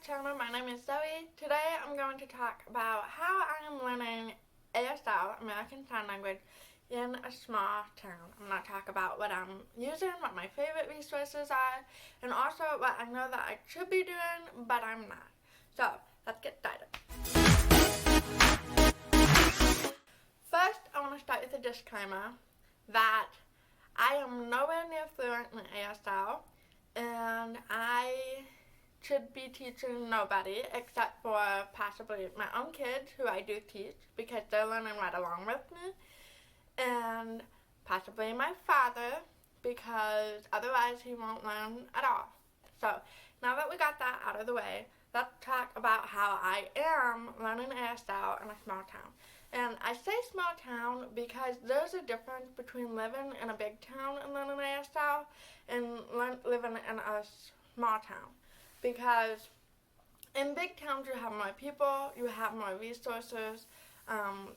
channel. My name is Zoe. Today I'm going to talk about how I am learning ASL, American Sign Language, in a small town. I'm going to talk about what I'm using, what my favorite resources are, and also what I know that I should be doing, but I'm not. So, let's get started. First, I want to start with a disclaimer that I am nowhere near fluent in ASL, and I should be teaching nobody except for possibly my own kids who I do teach because they're learning right along with me, and possibly my father because otherwise he won't learn at all. So now that we got that out of the way, let's talk about how I am learning ASL in a small town. And I say small town because there's a difference between living in a big town and learning ASL and living in a small town. Because in big towns you have more people, you have more resources.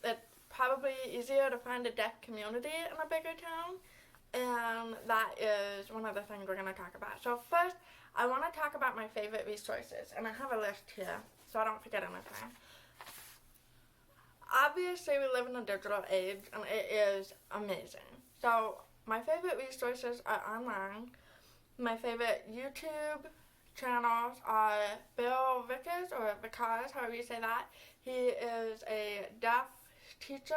It's probably easier to find a deaf community in a bigger town, and that is one of the things we're going to talk about. So first, I want to talk about my favorite resources, and I have a list here so I don't forget anything. Obviously, we live in a digital age, and it is amazing. So my favorite resources are online. My favorite YouTube channels are Bill Vickers, or Vickers, however you say that. He is a deaf teacher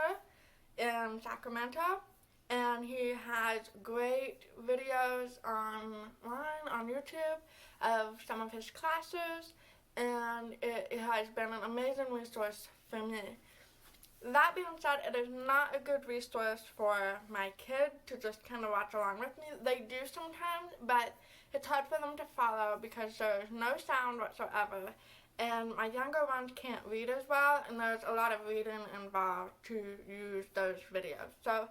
in Sacramento, and he has great videos online on YouTube of some of his classes, and it has been an amazing resource for me. That being said, it is not a good resource for my kids to just kind of watch along with me. They do sometimes, but it's hard for them to follow because there's no sound whatsoever, and my younger ones can't read as well, and there's a lot of reading involved to use those videos. So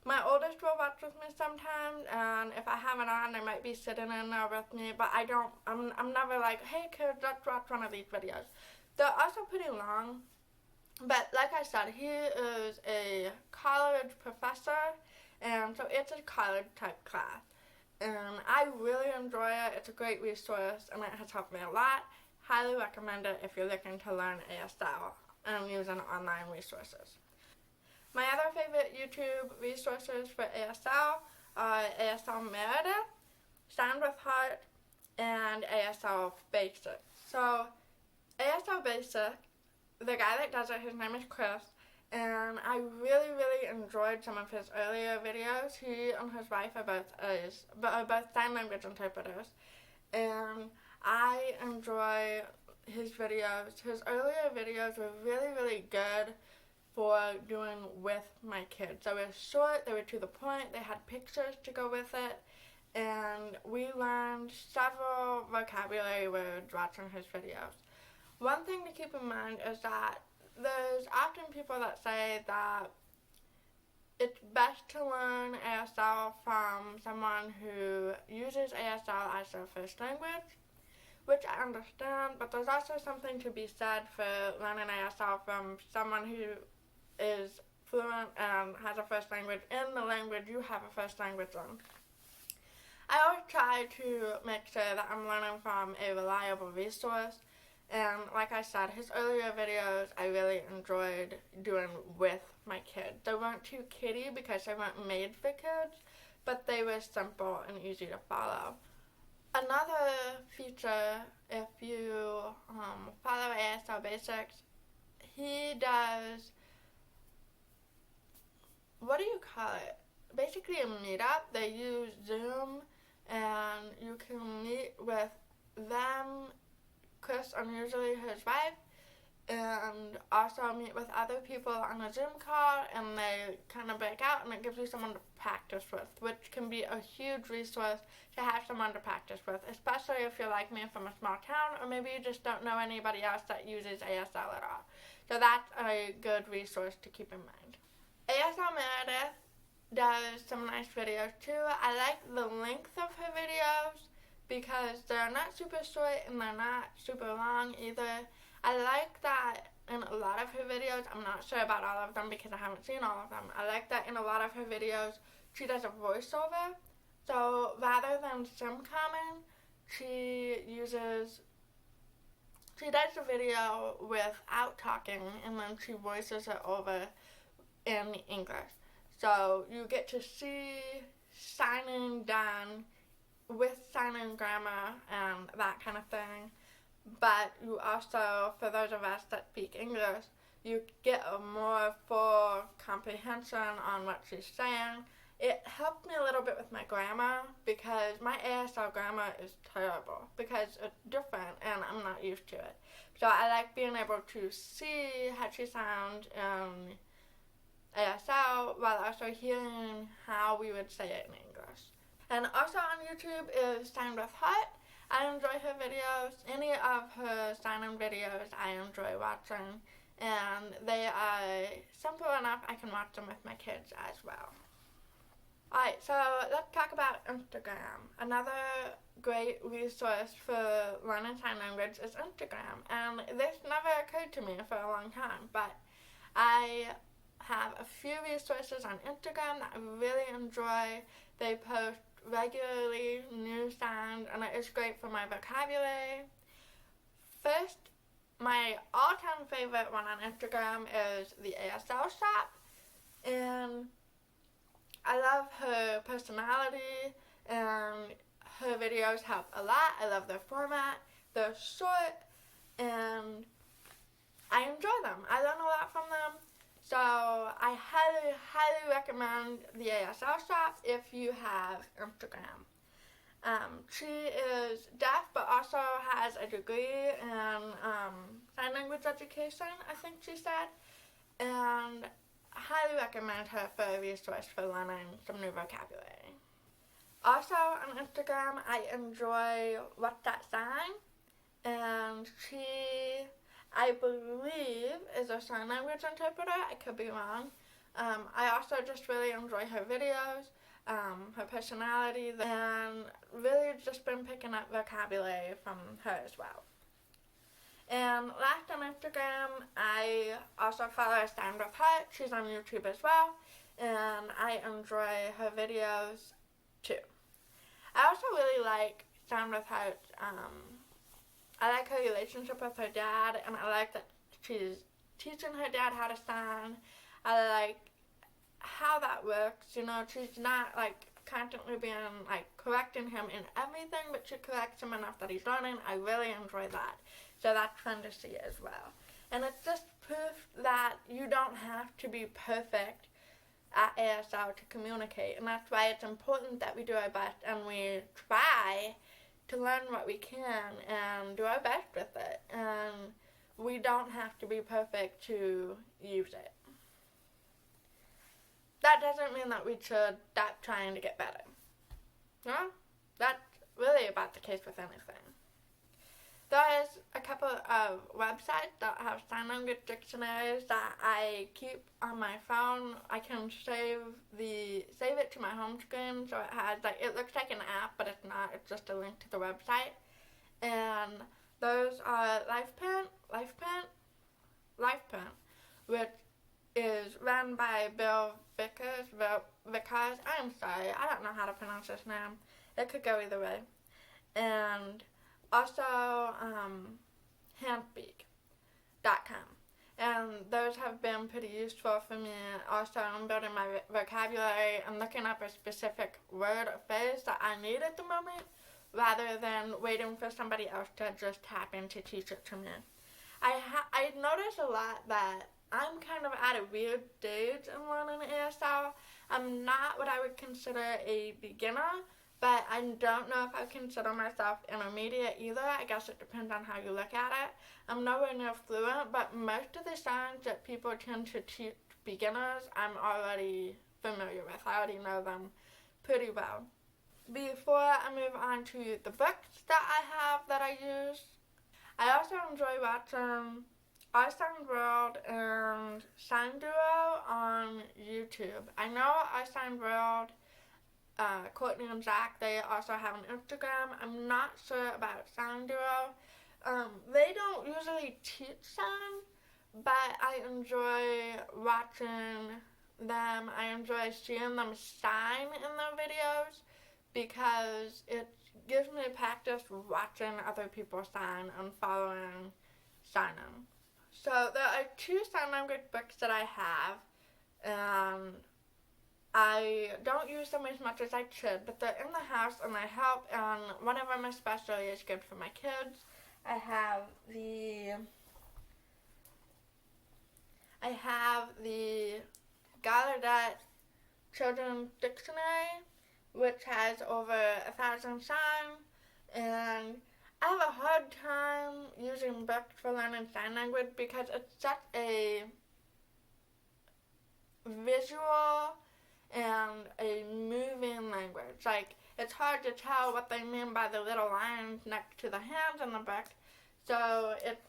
my oldest will watch with me sometimes, and if I have it on, they might be sitting in there with me, but I'm never like, hey kids, let's watch one of these videos. They're also pretty long, but like I said, he is a college professor, and so it's a college type class. And I really enjoy it. It's a great resource, and it has helped me a lot. Highly recommend it if you're looking to learn ASL and using online resources. My other favorite YouTube resources for ASL are ASL Meredith, Sound with Heart, and ASL Basic. So ASL Basic, the guy that does it, his name is Chris, and I really enjoyed some of his earlier videos. He and his wife are both sign language interpreters, and I enjoy his videos. His earlier videos were really good for doing with my kids. They were short, they were to the point, they had pictures to go with it, and we learned several vocabulary words watching his videos. One thing to keep in mind is that there's often people that say that it's best to learn ASL from someone who uses ASL as their first language, which I understand, but there's also something to be said for learning ASL from someone who is fluent and has a first language in the language you have a first language in. I always try to make sure that I'm learning from a reliable resource. And like I said, his earlier videos I really enjoyed doing with my kids. They weren't too kiddie because they weren't made for kids, but they were simple and easy to follow. Another feature, if you follow ASL Basics, he does, what do you call it? Basically a meetup. They use Zoom, and you can meet with them, Chris, and usually his wife, and also meet with other people on a Zoom call, and they kind of break out, and it gives you someone to practice with, which can be a huge resource to have someone to practice with, especially if you're like me from a small town, or maybe you just don't know anybody else that uses ASL at all. So that's a good resource to keep in mind. ASL Meredith does some nice videos too. I like the length of her videos because they're not super short and they're not super long either. I like that in a lot of her videos, I'm not sure about all of them because I haven't seen all of them. I like that in a lot of her videos she does a voiceover. So rather than sim common, she uses she does the video without talking, and then she voices it over in English. So you get to see signing done with signing grammar and that kind of thing. But you also, for those of us that speak English, you get a more full comprehension on what she's saying. It helped me a little bit with my grammar because my ASL grammar is terrible because it's different and I'm not used to it. So I like being able to see how she sounds in ASL while also hearing how we would say it in English. And also on YouTube is Sign with Heart. I enjoy her videos. Any of her sign-in videos I enjoy watching, and they are simple enough I can watch them with my kids as well. Alright, so let's talk about Instagram. Another great resource for learning sign language is Instagram, and this never occurred to me for a long time, but I have a few resources on Instagram that I really enjoy. They post regularly new sounds, and it is great for my vocabulary. First, my all-time favorite one on Instagram is the ASL Shop, and I love her personality, and her videos help a lot. I love their format. They're short, and I enjoy them. I learn a lot from them. So I highly, highly recommend the ASL Shop if you have Instagram. She is deaf, but also has a degree in sign language education, I think she said. And I highly recommend her for a resource for learning some new vocabulary. Also on Instagram, I enjoy What's That Sign? And she, I believe, is a sign language interpreter. I could be wrong. I also just really enjoy her videos, her personality, and really just been picking up vocabulary from her as well. And last on Instagram, I also follow Sign with Heart. She's on YouTube as well, and I enjoy her videos too. I also really like Sign with Heart. I like her relationship with her dad, and I like that she's teaching her dad how to sign. I like how that works. You know, she's not like constantly being like correcting him in everything, but she corrects him enough that he's learning. I really enjoy that. So that's fun to see as well. And it's just proof that you don't have to be perfect at ASL to communicate, and that's why it's important that we do our best and we try to learn what we can and do our best with it. And we don't have to be perfect to use it. That doesn't mean that we should stop trying to get better. You know? That's really about the case with anything. There's a couple of websites that have sign language dictionaries that I keep on my phone. I can save it to my home screen, so it has it looks like an app, but it's not. It's just a link to the website. And those are LifePrint, which is run by Bill Vickers. I'm sorry, I don't know how to pronounce his name. It could go either way. And also Handspeak.com. And those have been pretty useful for me also in building my vocabulary and looking up a specific word or phrase that I need at the moment rather than waiting for somebody else to just happen to teach it to me. I notice a lot that I'm kind of at a weird stage in learning ASL. I'm not what I would consider a beginner, but I don't know if I consider myself intermediate either. I guess it depends on how you look at it. I'm nowhere near fluent, but most of the sounds that people tend to teach beginners, I'm already familiar with. I already know them pretty well. Before I move on to the books that I have that I use, I also enjoy watching iSign World and Sign Duo on YouTube. I know iSign World, Courtney and Zach, they also have an Instagram. I'm not sure about Sign Duo. They don't usually teach sign, but I enjoy watching them. I enjoy seeing them sign in their videos because it gives me practice watching other people sign and following signing. So there are 2 sign language books that I have, and I don't use them as much as I should, but they're in the house and they help, and one of them especially is good for my kids. I have the Gallaudet Children's Dictionary, which has over 1,000 signs, and I have a hard time using books for learning sign language because it's such a visual and a moving language. Like, it's hard to tell what they mean by the little lines next to the hands in the book, so it's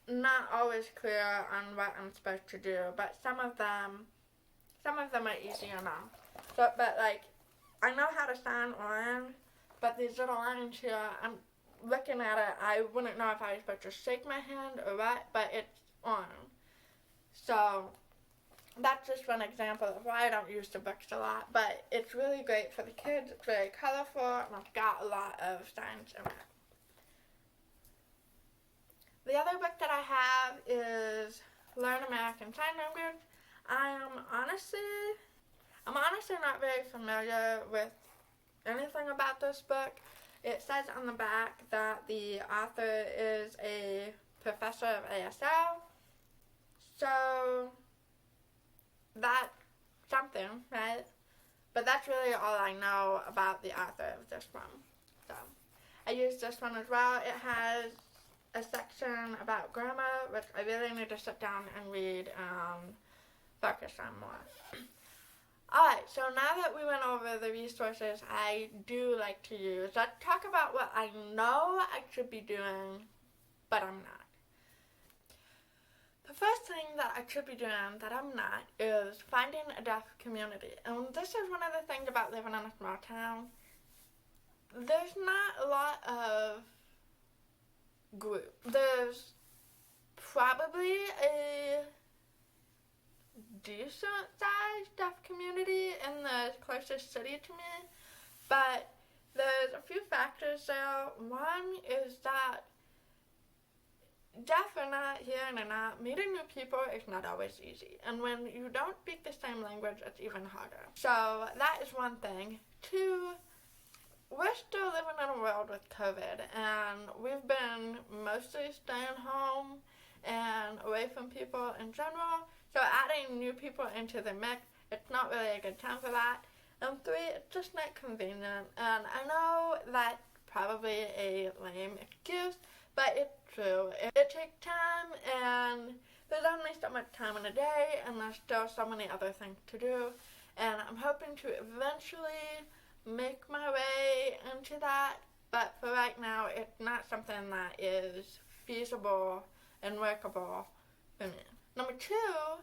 not always clear on what I'm supposed to do, but some of them are easy enough. So, but like, I know how to sign orange, but these little lines here, I'm looking at it, I wouldn't know if I was supposed to shake my hand or what, but it's orange. So, that's just one example of why I don't use the books a lot, but it's really great for the kids. It's very colorful, and it's got a lot of signs in it. The other book that I have is Learn American Sign Language. I'm honestly not very familiar with anything about this book. It says on the back that the author is a professor of ASL, so that's something, right? But that's really all I know about the author of this one. So I used this one as well. It has a section about grammar, which I really need to sit down and read and focus on more. Alright, so now that we went over the resources I do like to use, let's talk about what I know I should be doing, but I'm not. The first thing that I should be doing that I'm not is finding a deaf community. And this is one of the things about living in a small town. There's not a lot of groups. There's probably a decent sized deaf community in the closest city to me, but there's a few factors there. One is that deaf or not, hearing or not, meeting new people is not always easy, and when you don't speak the same language, it's even harder. So that is one thing. Two, we're still living in a world with COVID, and we've been mostly staying home and away from people in general, so adding new people into the mix, it's not really a good time for that. And three, it's just not convenient, and I know that's probably a lame excuse, but it's true. It takes time, and there's only so much time in a day, and there's still so many other things to do, and I'm hoping to eventually make my way into that, but for right now, it's not something that is feasible and workable for me. Number two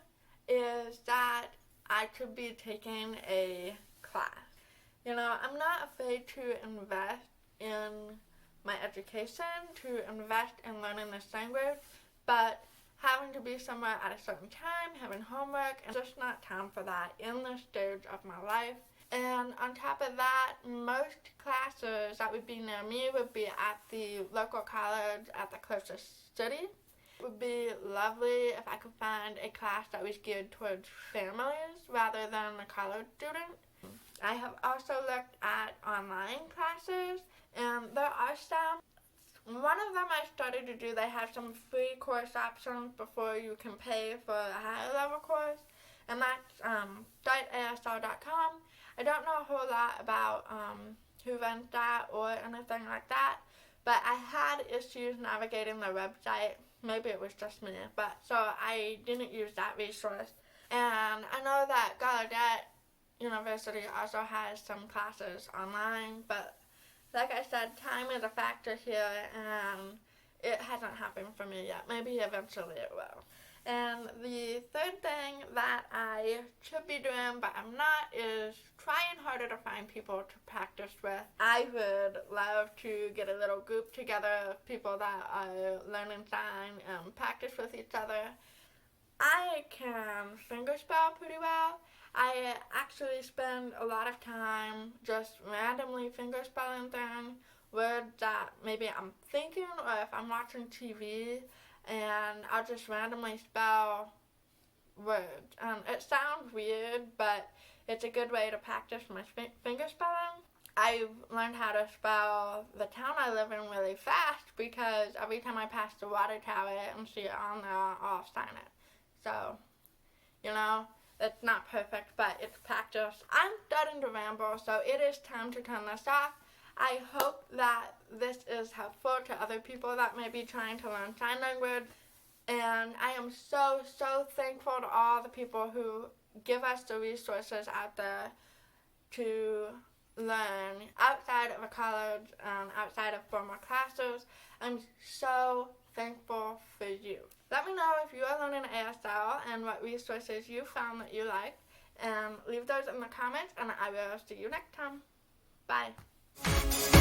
is that I could be taking a class. You know, I'm not afraid to invest in my education, to invest in learning this language, but having to be somewhere at a certain time, having homework, and just not time for that in this stage of my life. And on top of that, most classes that would be near me would be at the local college at the closest city. It would be lovely if I could find a class that was geared towards families rather than a college student. I have also looked at online classes, and there are some. One of them I started to do, they have some free course options before you can pay for a higher level course, and that's startasl.com. I don't know a whole lot about who runs that or anything like that, but I had issues navigating the website. Maybe it was just me, but so I didn't use that resource. And I know that Gallaudet University also has some classes online, but like I said, time is a factor here, and it hasn't happened for me yet. Maybe eventually it will. And the third thing that I should be doing, but I'm not, is trying harder to find people to practice with. I would love to get a little group together of people that are learning sign and practice with each other. I can fingerspell pretty well. I actually spend a lot of time just randomly fingerspelling things, words that maybe I'm thinking, or if I'm watching TV, and I'll just randomly spell words. It sounds weird, but it's a good way to practice my finger spelling. I've learned how to spell the town I live in really fast because every time I pass the water tower and see it on there, I'll sign it. So, you know, it's not perfect, but it's practice. I'm starting to ramble, so it is time to turn this off. I hope that this is helpful to other people that may be trying to learn sign language. And I am so, so thankful to all the people who give us the resources out there to learn outside of a college, outside of formal classes. I'm so thankful for you. Let me know if you are learning ASL and what resources you found that you liked, and leave those in the comments, and I will see you next time. Bye.